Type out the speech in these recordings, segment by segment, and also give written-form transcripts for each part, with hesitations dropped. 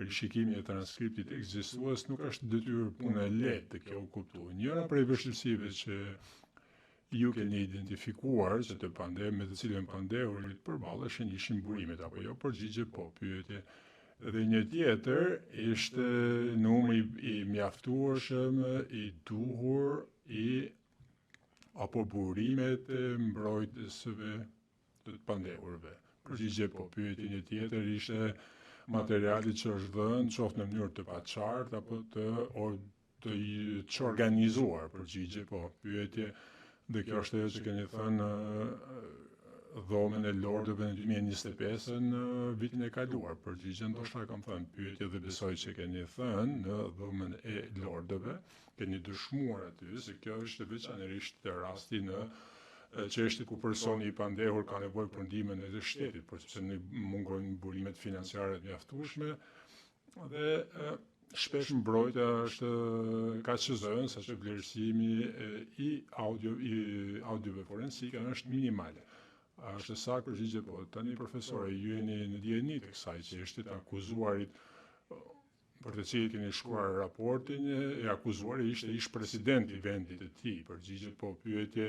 rishikimi e transkriptit ekzistues nuk është detyrë punë e lehtë të kjo kuptu. Njëra prej vështirësive që ju keni identifikuar që me të cilën pandehurit përballesh ishin burimet apo jo, përgjigje po, pyetje. Dhe një tjetër ishte numri i mjaftueshëm, i duhur, apo burimet e mbrojtësve të pandehurve. Përgjigje po, pyetje një tjetër ishte materiali që është dhënë qoftë në mënyrë të paqartë apo të organizuar. Përgjigje po, pyetje. Dhe kjo është ajo që keni thënë dhomën e lordëve në 2025 në vitin e kaluar. Përgjigje ndoshta kam thënë pyetje dhe besoj që keni thënë në dhomën e lordëve, keni dëshmuar aty se kjo është veçanërisht rasti në çështje ku personi i pandehur ka nevojë për ndihmën e shtetit, por sepse ne mungojnë burimet financiare të mjaftueshme dhe shpesh mbrojtja është kaq e zënë saqë vlerësimi i audiove forensike është minimale. Është saktë përgjigje po. Tani profesore, ju jeni në dijeni të kësaj që është të akuzuarit për të cilin keni shkruar raportin, e akuzuari ishte ish-presidenti i vendit të tij. Përgjigje po, pyetje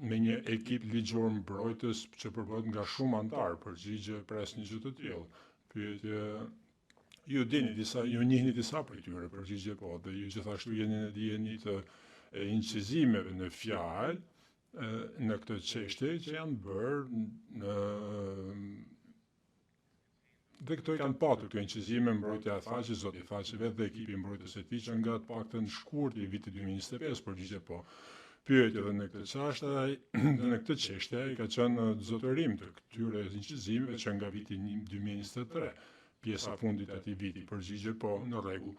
me një ekip ligjor mbrojtës që përbohet nga shumë antar. Përgjigje për asnjë gjë të tillë. Pyetje. Ju njihni disa prej tyre, përgjigje po, dhe ju gjithashtu jeni në dijeni të incizimeve në fjalë në këtë çështje që janë bërë dhe këto kanë patur këto incizime, mbrojtja tha që zoti tha që vetë dhe ekipi mbrojtës e tij që nga të paktën shkurt i vitit 2025, përgjigje po. Pyetje dhe në këtë çështje, në këtë çështje ka qenë zotërim të këtyre incizimeve që nga viti 2023. Pjesa fundit atij viti, përgjigje po, në rregull.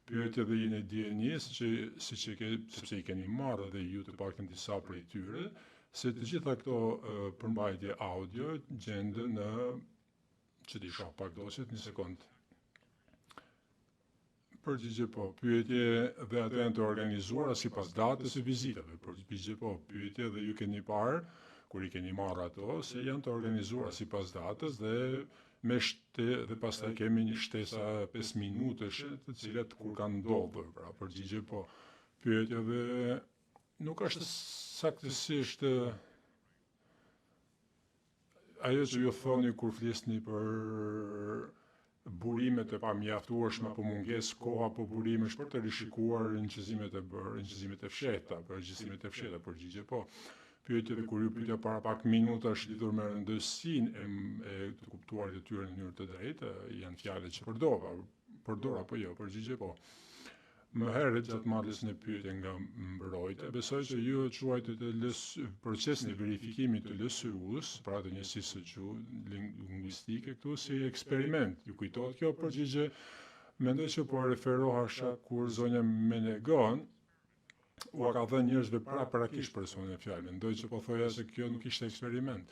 Pyetje dhe jeni dijeni sepse i keni marrë dhe ju të paktën disa prej tyre, se të gjitha këto përmbajtje audio gjenden në që ti shoh pak dosjet një sekond. Përgjigje po, pyetje dhe ato janë të organizuara sipas datës së vizitave. Përgjigje po, pyetje dhe ju keni parë kur i keni marrë ato se janë të organizuara sipas datës dhe dhe pastaj kemi një shtesa 5 minutësh të cilat kur kanë ndodhur, pra përgjigje po. Pyetje dhe nuk është saktësisht ajo që ju thoni kur flisni për burimet e pamjaftueshme apo mungesë koha apo burimesh për të rishikuar incizimet e fshehta, përgjigjësimet e fshehta, përgjigje po. Pyetje dhe kur ju pyetja para pak minutash lidhur me rëndësinë e të kuptuarit të tyre në mënyrë të drejtë, janë fjalët që përdor apo jo, përgjigje po. Më herët gjatë marrjes në pyetje nga mbrojtja, besoj që ju e quajtët procesin e verifikimit të LSU-s, pra të njësisë së lingvistike këtu si eksperiment. Ju kujtohet kjo përgjigje? Mendoj që po referohasha kur zonja Menegon u ka dhënë njerëzve paraprakisht personin e fjalë. Mendoj që po thoja se kjo nuk ishte eksperiment.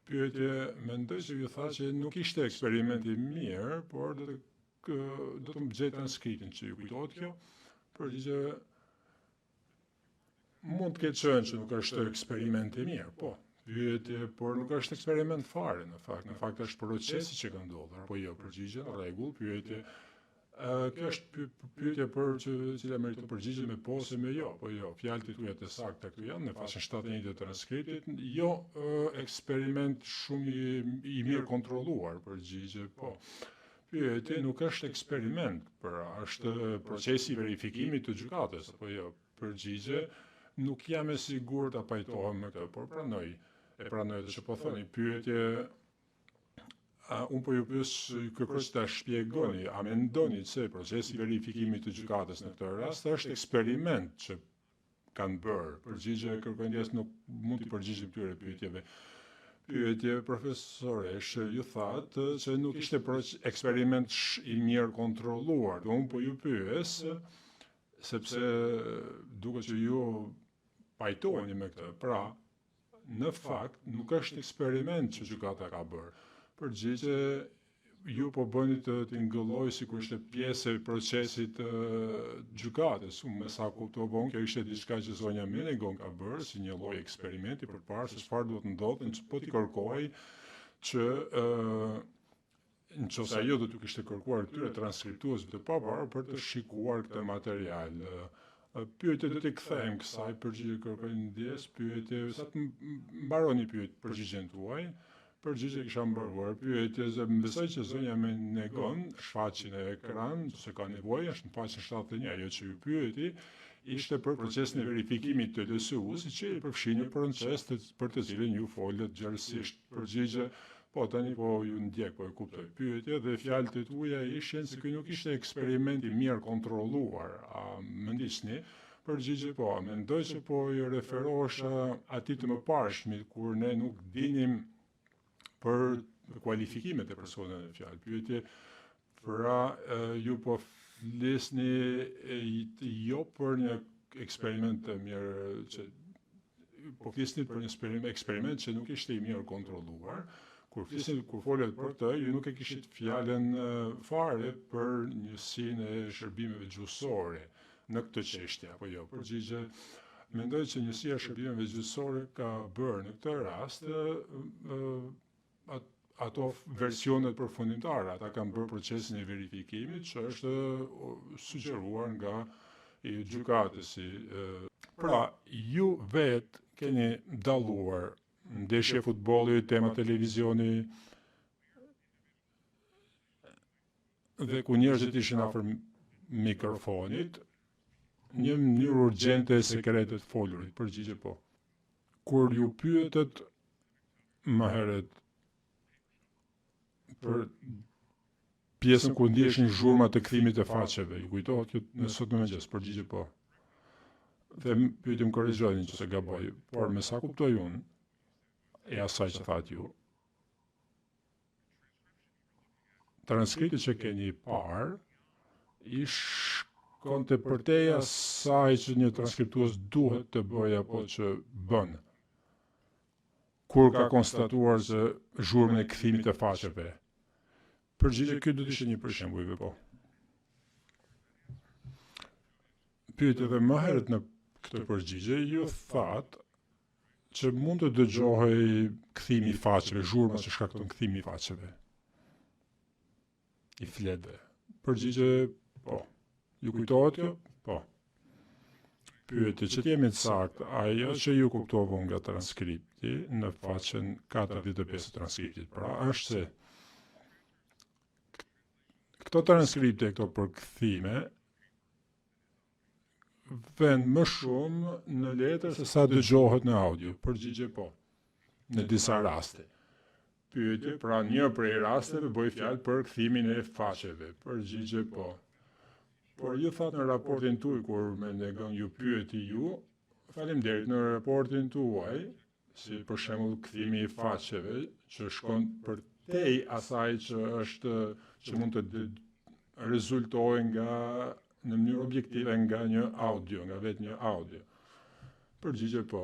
Pyetje, mendoj që ju tha që nuk ishte eksperiment i mirë, por do të më gjej transkriptin që ju kujtohet kjo. Përgjigje mund të ketë qenë që nuk është eksperiment i mirë, po. Pyetje, por nuk është eksperiment fare në fakt është procesi që ka ndodhur, apo jo, përgjigje në rregull, pyetje. Kjo është pyetje për cila meriton përgjigje me po ose me jo, po jo. Fjalët e tuaja të sakta këtu janë në faqen 71 të transkriptit, jo eksperiment shumë i mirë kontrolluar, përgjigje po. Pyetje nuk është eksperiment, është procesi i verifikimit të gjykatës, apo jo, përgjigje nuk jam e sigurt ta pajtohem me këtë, por pranoj atë që po thoni. Pyetje unë po ju kërkoj që ta shpjegoni, a mendoni se procesi i verifikimit të gjykatës në këtë rast është eksperiment që kanë bërë? Përgjigje kërkoj ndjes nuk mund të përgjigjem këtyre pyetjeve. Pyetje profesoresh, ju thatë që nuk ishte eksperiment i mirë kontrolluar. Unë po ju pyes sepse duket që ju pajtoheni me këtë. Pra, në fakt nuk është eksperiment që gjykata ka bërë. Përgjigje, ju po bëni të ngëlloj sikur ishte pjesë e procesit gjykatës. Unë me sa kuptova, kjo ishte diçka që zonja Menegon ka bërë si një lloj eksperimenti për parë se çfarë duhet ndodhte, po t'i kërkoj që nëse ajo do të kishte kërkuar këtyre transkriptuesve të pavarur për të shikuar këtë material. Pyetje do t'i kthejmë kësaj përgjigje kërkojnë ndjes, pyetje sa të mbaroni përgjigjen tuaj. Përgjigje kisha mbaruar pyetje se besoj që zonja më negon shfaqjen e ekran, se ka nevojë, është në faqen 71, ajo që ju pyeti ishte për procesin e verifikimit të LSU-s, që i përfshin një proces për të cilin ju folët gjerësisht. Përgjigje, po tani po ju ndjek, po e kuptoj pyetje dhe fjalët e tuaja ishin se ky nuk ishte eksperiment i mirë kontrolluar. A mendisni? Përgjigje, po, mendoj se po ju referohesha atij të mëparshmit kur ne nuk dinim për kualifikimet e personave në fjalë. Pyetje, pra ju po flisni jo për një eksperiment të mirë, që po flisni për një eksperiment që nuk ishte i mirë kontrolluar. Kur folet për të, ju nuk e kishit fjalën fare për njësinë e shërbimeve gjyqësore në këtë çështje, apo jo? Përgjigje, mendoj që njësia e shërbimeve gjyqësore ka bërë në këtë rast ato versionet përfundimtare, ata kanë bërë procesin e verifikimit që është sugjeruar nga gjykatësi. Pra, ju vetë keni dalluar ndeshje futbolli, tema televizioni, dhe ku njerëzit ishin afër mikrofonit, një mënyrë urgjente e sekrete të folurit. Përgjigje, po. Kur ju pyetet më herët për pjesën ku ndjeshin zhurma të kthimit të faqeve, ju kujtohet kjo në sot në mëngjes? Përgjigje, po. Dhe pyetim korrigjoni nëse gaboj, por me sa kuptoj unë, e asaj që thatë ju, transkripti që keni parë i shkonte përtej asaj që një transkriptues duhet të bëjë apo që bën, kur ka konstatuar se zhurmën e kthimit të faqeve. Përgjigje, ky do të ishte një për shembull, po. Pyet edhe më herët në këtë përgjigje, ju thatë që mund të dëgjohej kthimi i faqeve, zhurma që shkakton kthimi i faqeve, i fletëve. Përgjigje, po. Ju kujtohet kjo? Po. Pyetje, që t'jemi të saktë, ajo që ju kuptova nga transkripti në faqen 45 të transkriptit, pra është se këto transkripte, këto përkthime, vend më shumë në letër se sa dëgjohet në audio. Përgjigje, po. Në disa raste. Pyetje, pra një prej rasteve bëj fjalë për kthimin e faqeve. Përgjigje, po. Por ju thatë në raportin tuaj, kur me negon ju pyeti ju, faleminderit, në raportin tuaj, si për shembull kthimi i faqeve, që shkon përtej asaj që mund të rezultojë nga në mënyrë objektive nga një audio, nga vetë një audio. Përgjigje, po.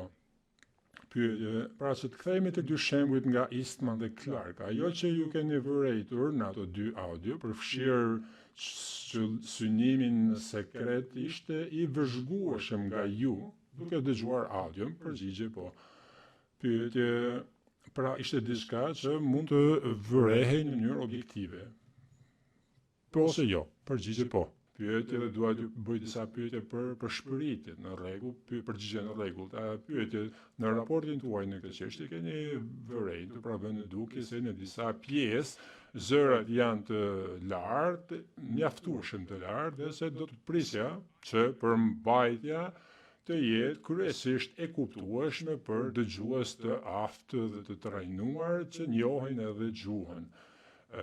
Pyetje, pra që të kthehemi të dy shembujt nga Eastman dhe Clark, ajo që ju keni vërejtur në ato dy audio, përfshirë synimin sekret, ishte i vëzhgueshëm nga ju, duke dëgjuar audion. Përgjigje, po. Pyetje, pra ishte diçka që mund të vërehej në mënyrë objektive. Po ose jo? Përgjigje, po. Pyetje dhe dua të bëj disa pyetje për shpëritje, në rregull, përgjigje në rregull. Pyetje, në raportin tuaj në këtë çështje keni vërejtur, pra vënë duke se në disa pjesë zërat janë të lartë, mjaftueshëm të lartë, dhe se do të prisja që përmbajtja të jetë kryesisht e kuptueshme për dëgjues të aftë dhe të trajnuar që njohin edhe gjuhën.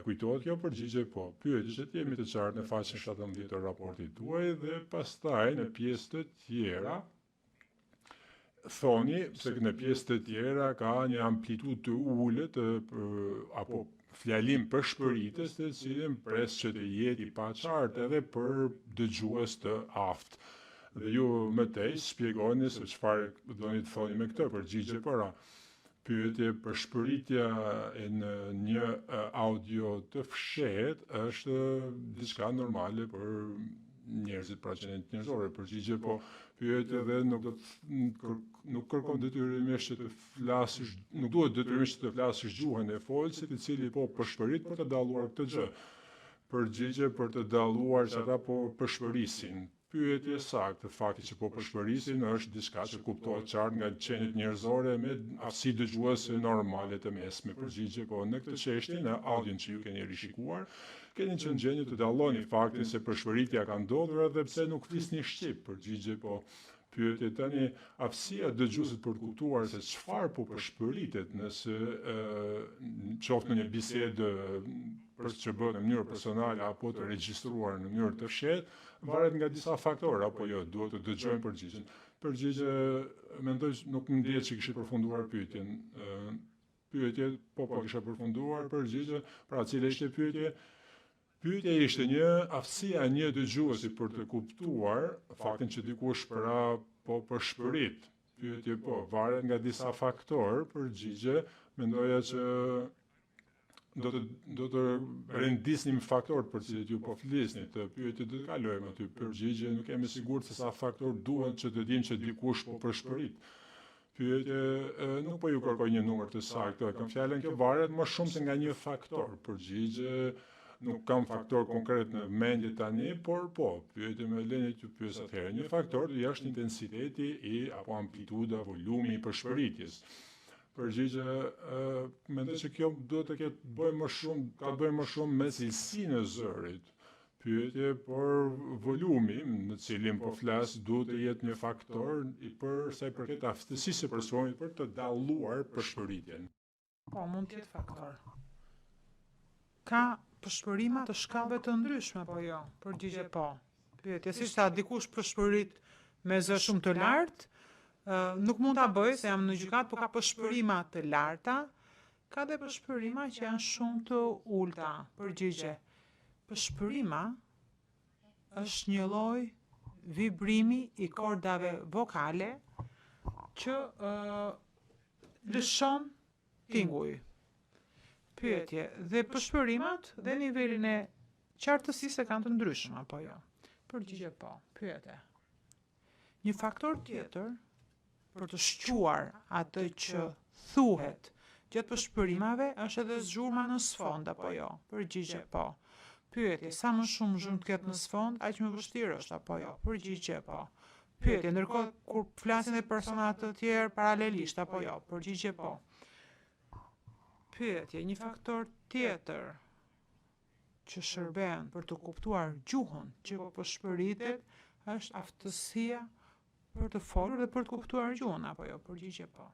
Kujtohet kjo? Përgjigje, po. Pyetje, që t'jemi të qartë në faqen 17 të raportit tuaj dhe pastaj në pjesë të tjera thoni se në pjesë të tjera ka një amplitudë të ulët apo fjalim për shpëritës, të cilin pres që të jetë i paqartë edhe për dëgjues të aftë. Dhe ju më tej shpjegoni se çfarë doni të thoni me këtë. Përgjigje, para. Pyetje, për shpëritja e në një audio të fshet është diçka normale për njerëzit pra që janë njerëzore, përgjigje po pyetje dhe nuk kërkon detyrimisht që të flasësh, nuk duhet detyrimisht të flasësh gjuhën e folësit, i cili po përshpërit për të dalluar këtë gjë. Përgjigje për të dalluar që ata po përshpërisin. Pyetje saktë, fakti që po përshpërisin është diçka që kuptohet qartë nga qenit njerëzore me aftësi dëgjuese normale të mesme. Përgjigje po në këtë çështje, në audion që ju keni rishikuar, keni qenë gjendje të dalloni faktin se përshpëritja ka ndodhur edhe pse nuk flisni shqip. Përgjigje po pyetje tani aftësia e dëgjuesit për të kuptuar se çfarë po përshpëritet nëse qoftë në një bisedë për që bëhet në mënyrë personale apo të regjistruar në mënyrë të fshehtë, varet nga disa faktorë apo jo, duhet të dëgjojmë përgjigjen. Përgjigje mendoj nuk më ndihet që kishit përfunduar pyetjen. Pyetje po kisha përfunduar përgjigje, pra cila ishte pyetje? Pyetja ishte një aftësia e një dëgjuesi për të kuptuar faktin që dikush pra po përshpërit. Pyetje po, varet nga disa faktorë, përgjigje, mendoja që do të rendisnim faktorët për cilët ju po flisni, të pyetje do të kalojmë aty, përgjigje nuk jemi sigurt se sa faktorë duhet që të dimë që dikush po përshpërit. Pyetje nuk po ju kërkoj një numër të saktë, kam fjalën kjo varet më shumë se nga një faktor, përgjigje nuk kam faktor konkret në mendje tani, por po, pyetje me leni të pyes atëherë. Një faktor është intensiteti apo amplituda, volumi i përshpëritjes. Përgjigje, mendoj që kjo duhet të ketë bëjë më shumë, ka të bëjë më shumë me cilësinë e zërit. Pyetje, por volumi në cilin po flas duhet të jetë një faktor për sa i përket aftësisë së personit për të dalluar përshpëritjen. Po, mund të jetë faktor. Ka përshpërima të shkallëve të ndryshme, po jo? Përgjigje po. Pyetje, si sa dikush përshpërit me zë shumë të lartë, nuk mund ta bëj se jam në gjykat, por ka përshpërima të larta, ka dhe përshpërima që janë shumë të ulta. Përgjigje. Përshpërima është një lloj vibrimi i kordave vokale që lëshon tinguj. Pyetje, dhe përshpërimat dhe nivelin e qartësisë kanë të ndryshme apo jo? Përgjigje po. Pyetje. Një faktor tjetër për të shquar atë që thuhet gjatë përshpërimave është edhe zhurma në sfond apo jo? Përgjigje po. Pyetje, sa më shumë zhurmë të ketë në sfond, aq më vështirë është apo jo? Përgjigje po. Pyetje, ndërkohë kur flasin edhe persona të tjerë paralelisht apo jo? Përgjigje po. Pyetje, një faktor tjetër që shërben për të kuptuar gjuhën që po përshpëritet është aftësia për të folur dhe për të kuptuar gjuhën apo jo? Përgjigje po.